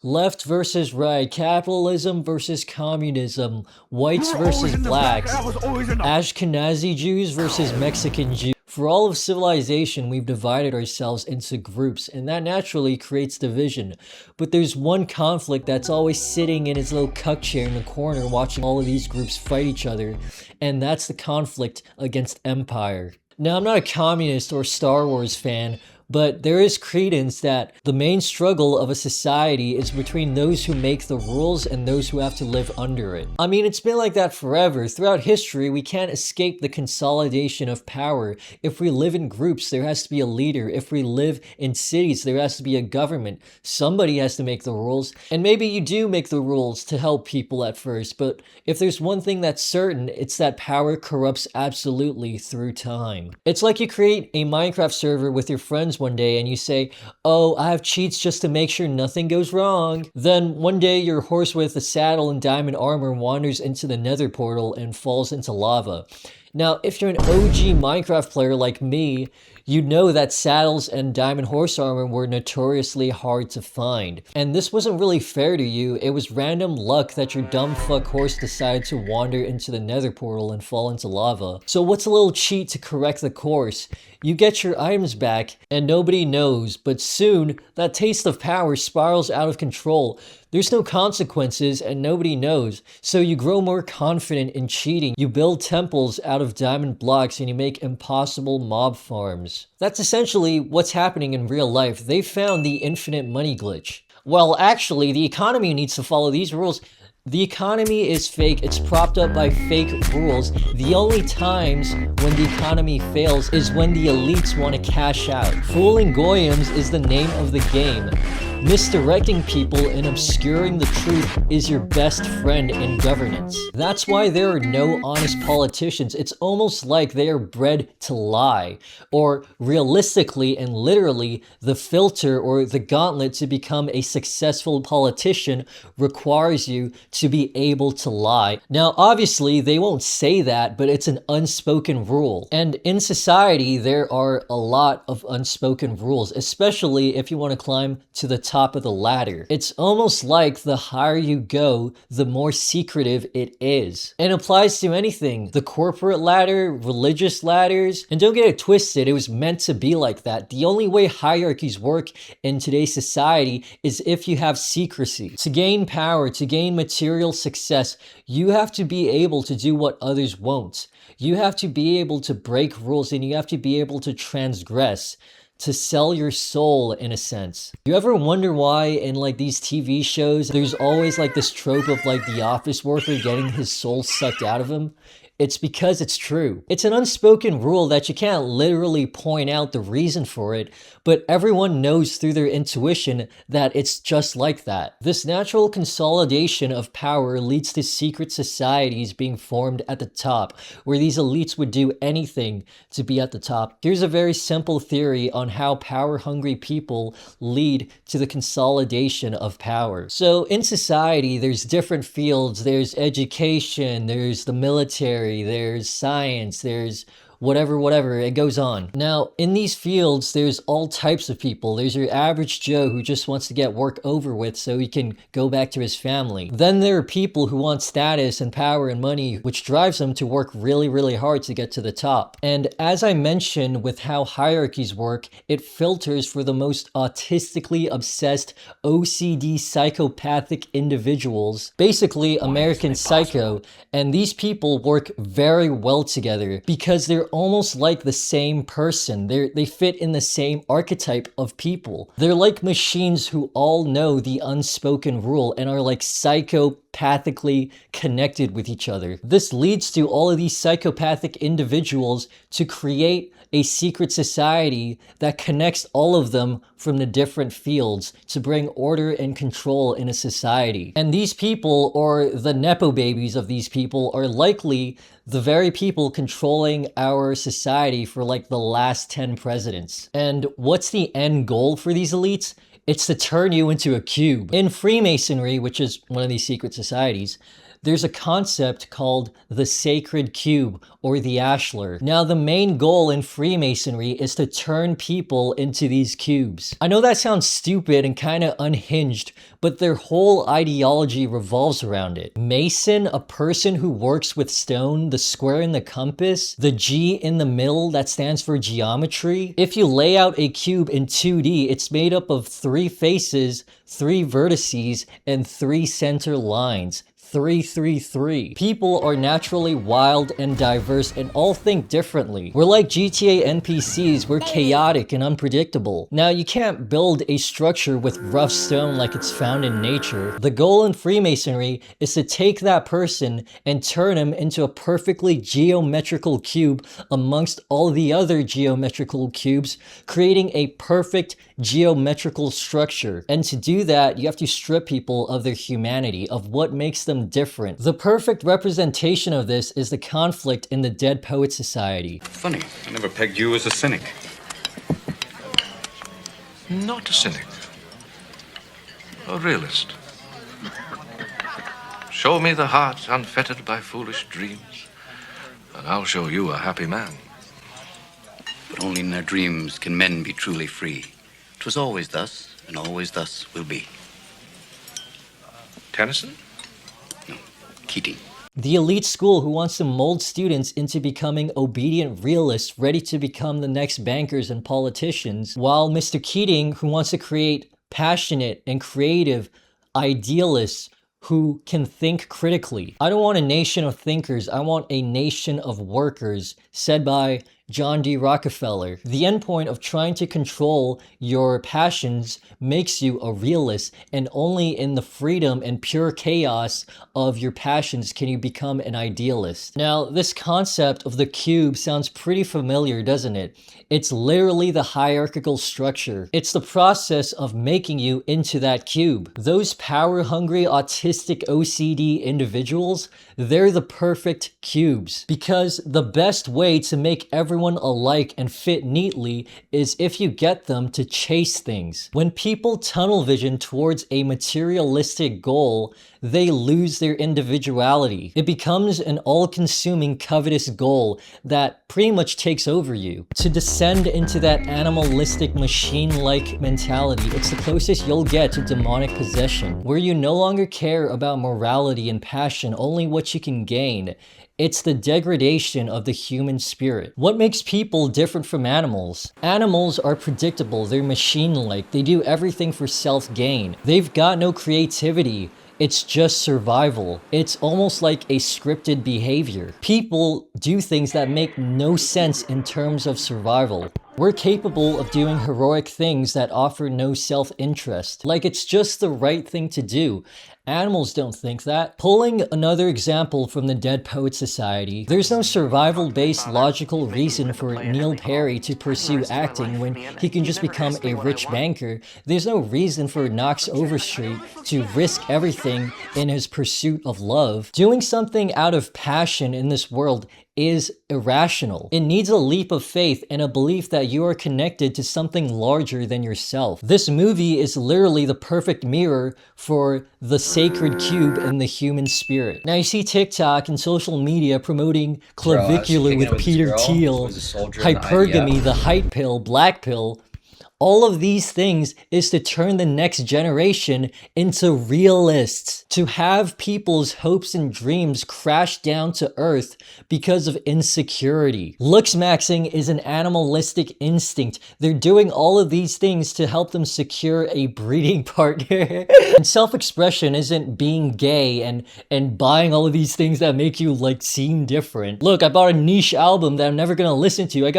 Left versus right, capitalism versus communism, whites versus blacks, Ashkenazi Jews versus Mexican Jews. For all of civilization, we've divided ourselves into groups, and that naturally creates division. But there's one conflict that's always sitting in its little cuck chair in the corner watching all of these groups fight each other, and that's the conflict against empire. Now, I'm not a communist or Star Wars fan, but there is credence that the main struggle of a society is between those who make the rules and those who have to live under it. I mean, it's been like that forever. Throughout history, we can't escape the consolidation of power. If we live in groups, there has to be a leader. If we live in cities, there has to be a government. Somebody has to make the rules. And maybe you do make the rules to help people at first, but if there's one thing that's certain, it's that power corrupts absolutely through time. It's like you create a Minecraft server with your friends one day and you say, oh, I have cheats just to make sure nothing goes wrong. Then one day your horse with a saddle and diamond armor wanders into the nether portal and falls into lava. Now, if you're an OG Minecraft player like me, you know that saddles and diamond horse armor were notoriously hard to find. And this wasn't really fair to you. It was random luck that your dumb fuck horse decided to wander into the nether portal and fall into lava. So what's a little cheat to correct the course? You get your items back and nobody knows, but soon that taste of power spirals out of control. There's no consequences and nobody knows, so you grow more confident in cheating. You build temples out of diamond blocks and you make impossible mob farms. That's essentially what's happening in real life. They found the infinite money glitch. Well, actually, the economy needs to follow these rules. The economy is fake, it's propped up by fake rules. The only times when the economy fails is when the elites want to cash out. Fooling goyams is the name of the game. Misdirecting people and obscuring the truth is your best friend in governance. That's why there are no honest politicians. It's almost like they are bred to lie. Or realistically and literally, the filter or the gauntlet to become a successful politician requires you to be able to lie. Now, obviously, they won't say that, but it's an unspoken rule. And in society, there are a lot of unspoken rules, especially if you want to climb to the top of the ladder. It's almost like the higher you go, the more secretive it is. And it applies to anything. The corporate ladder, religious ladders, and don't get it twisted, it was meant to be like that. The only way hierarchies work in today's society is if you have secrecy. To gain power, to gain material success, you have to be able to do what others won't. You have to be able to break rules and you have to be able to transgress, to sell your soul in a sense. You ever wonder why in like these TV shows, there's always like this trope of like the office worker getting his soul sucked out of him? It's because it's true. It's an unspoken rule that you can't literally point out the reason for it, but everyone knows through their intuition that it's just like that. This natural consolidation of power leads to secret societies being formed at the top, where these elites would do anything to be at the top. Here's a very simple theory on how power-hungry people lead to the consolidation of power. So in society, there's different fields. There's education, there's the military, there's science, there's whatever, it goes on. Now, in these fields, there's all types of people. There's your average Joe who just wants to get work over with so he can go back to his family. Then there are people who want status and power and money, which drives them to work really hard to get to the top. And as I mentioned with how hierarchies work, it filters for the most autistically obsessed OCD psychopathic individuals, basically American Psycho, and these people work very well together because they're almost like the same person. They fit in the same archetype of people. They're like machines who all know the unspoken rule and are like psychopathically connected with each other. This leads to all of these psychopathic individuals to create a secret society that connects all of them from the different fields to bring order and control in a society. And these people, or the Nepo babies of these people, are likely the very people controlling our society for like the last 10 presidents. And what's the end goal for these elites? It's to turn you into a cube. In Freemasonry, which is one of these secret societies, there's a concept called the sacred cube or the ashlar. Now, the main goal in Freemasonry is to turn people into these cubes. I know that sounds stupid and kind of unhinged, but their whole ideology revolves around it. Mason, a person who works with stone, the square in the compass, the G in the middle that stands for geometry. If you lay out a cube in 2D, it's made up of 3 faces, 3 vertices, and 3 center lines. 333. People are naturally wild and diverse and all think differently. We're like GTA NPCs, we're chaotic and unpredictable. Now, you can't build a structure with rough stone like it's found in nature. The goal in Freemasonry is to take that person and turn him into a perfectly geometrical cube amongst all the other geometrical cubes, creating a perfect geometrical structure. And to do that, you have to strip people of their humanity, of what makes them different. The perfect representation of this is the conflict in the Dead Poets Society. Funny, I never pegged you as a cynic. Not a cynic. A realist. Show me the heart unfettered by foolish dreams, and I'll show you a happy man. But only in their dreams can men be truly free. 'Twas always thus, and always thus will be. Tennyson? No, Keating. The elite school who wants to mold students into becoming obedient realists ready to become the next bankers and politicians, while Mr. Keating, who wants to create passionate and creative idealists who can think critically. I don't want a nation of thinkers, I want a nation of workers, said by John D. Rockefeller. The endpoint of trying to control your passions makes you a realist, and only in the freedom and pure chaos of your passions can you become an idealist. Now, this concept of the cube sounds pretty familiar, doesn't it? It's literally the hierarchical structure. It's the process of making you into that cube. Those power-hungry, autistic OCD individuals, they're the perfect cubes. Because the best way to make everyone alike and fit neatly is if you get them to chase things. When people tunnel vision towards a materialistic goal, they lose their individuality. It becomes an all-consuming covetous goal that pretty much takes over you. To descend into that animalistic machine-like mentality, it's the closest you'll get to demonic possession, where you no longer care about morality and passion, only what you can gain. It's the degradation of the human spirit. What makes people different from animals? Animals are predictable, they're machine-like, they do everything for self-gain. They've got no creativity. It's just survival. It's almost like a scripted behavior. People do things that make no sense in terms of survival. We're capable of doing heroic things that offer no self-interest. Like it's just the right thing to do. Animals don't think that. Pulling another example from the Dead Poets Society, there's no survival-based logical reason for Neil Perry to pursue acting when he can just become a rich banker. There's no reason for Knox Overstreet to risk everything in his pursuit of love. Doing something out of passion in this world is irrational. It needs a leap of faith and a belief that you are connected to something larger than yourself. This movie is literally the perfect mirror for the sacred cube in the human spirit. Now you see TikTok and social media promoting clavicular with Peter Thiel, hypergamy, the height pill, black pill. All of these things is to turn the next generation into realists, to have people's hopes and dreams crash down to earth because of insecurity. Looks maxing is an animalistic instinct. They're doing all of these things to help them secure a breeding partner. And self-expression isn't being gay and buying all of these things that make you like seem different. Look, I bought a niche album that I'm never gonna listen to. I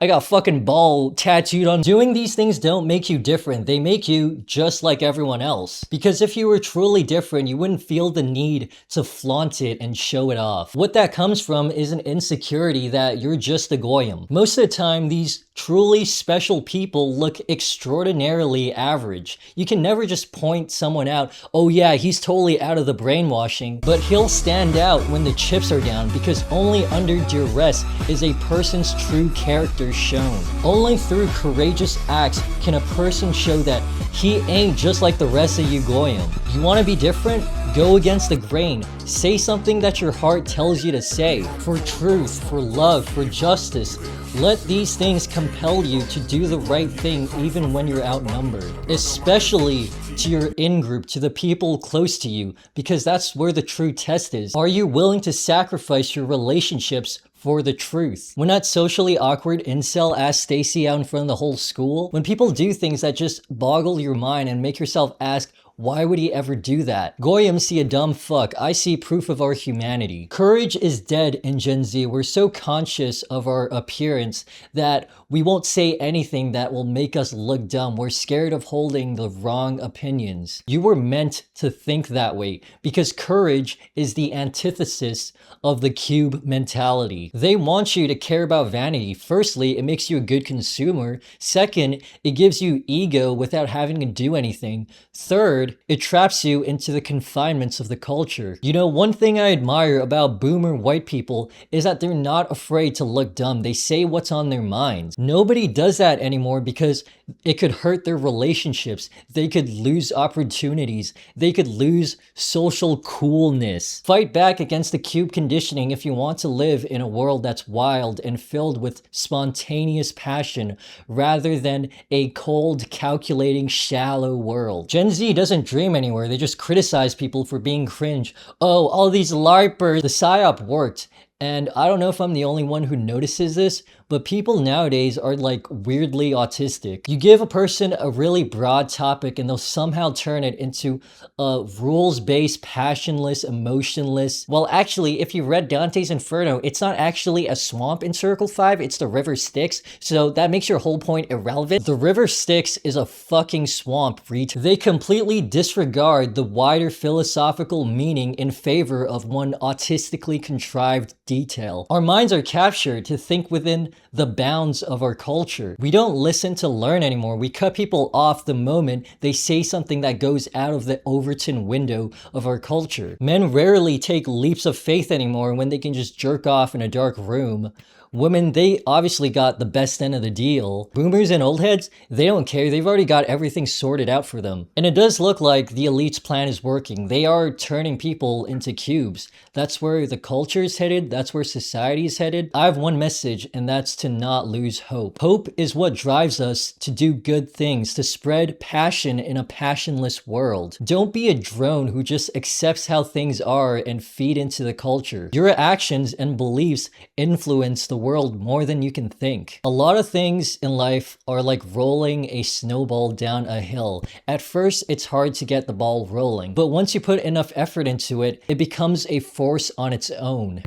got fucking ball tattooed on. Doing these things don't make you different. They make you just like everyone else. Because if you were truly different, you wouldn't feel the need to flaunt it and show it off. What that comes from is an insecurity that you're just a goyim. Most of the time, these Truly special people look extraordinarily average. You can never just point someone out, oh yeah, he's totally out of the brainwashing, but he'll stand out when the chips are down, because only under duress is a person's true character shown. Only through courageous acts can a person show that he ain't just like the rest of you goyim. You want to be different? Go against the grain. Say something that your heart tells you to say. For truth, for love, for justice. Let these things compel you to do the right thing even when you're outnumbered. Especially to your in-group, to the people close to you, because that's where the true test is. Are you willing to sacrifice your relationships for the truth? When that socially awkward incel asked Stacy out in front of the whole school, when people do things that just boggle your mind and make yourself ask, why would he ever do that? Goyim see a dumb fuck. I see proof of our humanity. Courage is dead in Gen Z. We're so conscious of our appearance that we won't say anything that will make us look dumb. We're scared of holding the wrong opinions. You were meant to think that way, because courage is the antithesis of the cube mentality. They want you to care about vanity. Firstly, it makes you a good consumer. Second, it gives you ego without having to do anything. Third, it traps you into the confinements of the culture. You know, one thing I admire about boomer white people is that they're not afraid to look dumb. They say what's on their minds. Nobody does that anymore because it could hurt their relationships. They could lose opportunities. They could lose social coolness. Fight back against the cube conditioning if you want to live in a world that's wild and filled with spontaneous passion rather than a cold, calculating, shallow world. Gen Z doesn't dream anywhere. They just criticize people for being cringe. Oh, all these LARPers. The PSYOP worked. And I don't know if I'm the only one who notices this, but people nowadays are like weirdly autistic. You give a person a really broad topic and they'll somehow turn it into a rules-based, passionless, emotionless. Well, actually, if you read Dante's Inferno, it's not actually a swamp in Circle 5, it's the river Styx. So that makes your whole point irrelevant. The river Styx is a fucking swamp, They completely disregard the wider philosophical meaning in favor of one autistically contrived detail. Our minds are captured to think within the bounds of our culture. We don't listen to learn anymore. We cut people off the moment they say something that goes out of the Overton window of our culture. Men rarely take leaps of faith anymore when they can just jerk off in a dark room. Women, they obviously got the best end of the deal. Boomers and old heads, they don't care. They've already got everything sorted out for them. And it does look like the elite's plan is working. They are turning people into cubes. That's where the culture is headed. That's where society is headed. I have one message, and that's to not lose hope. Hope is what drives us to do good things, to spread passion in a passionless world. Don't be a drone who just accepts how things are and feed into the culture. Your actions and beliefs influence the world more than you can think. A lot of things in life are like rolling a snowball down a hill. At first, it's hard to get the ball rolling, but once you put enough effort into it, it becomes a force on its own.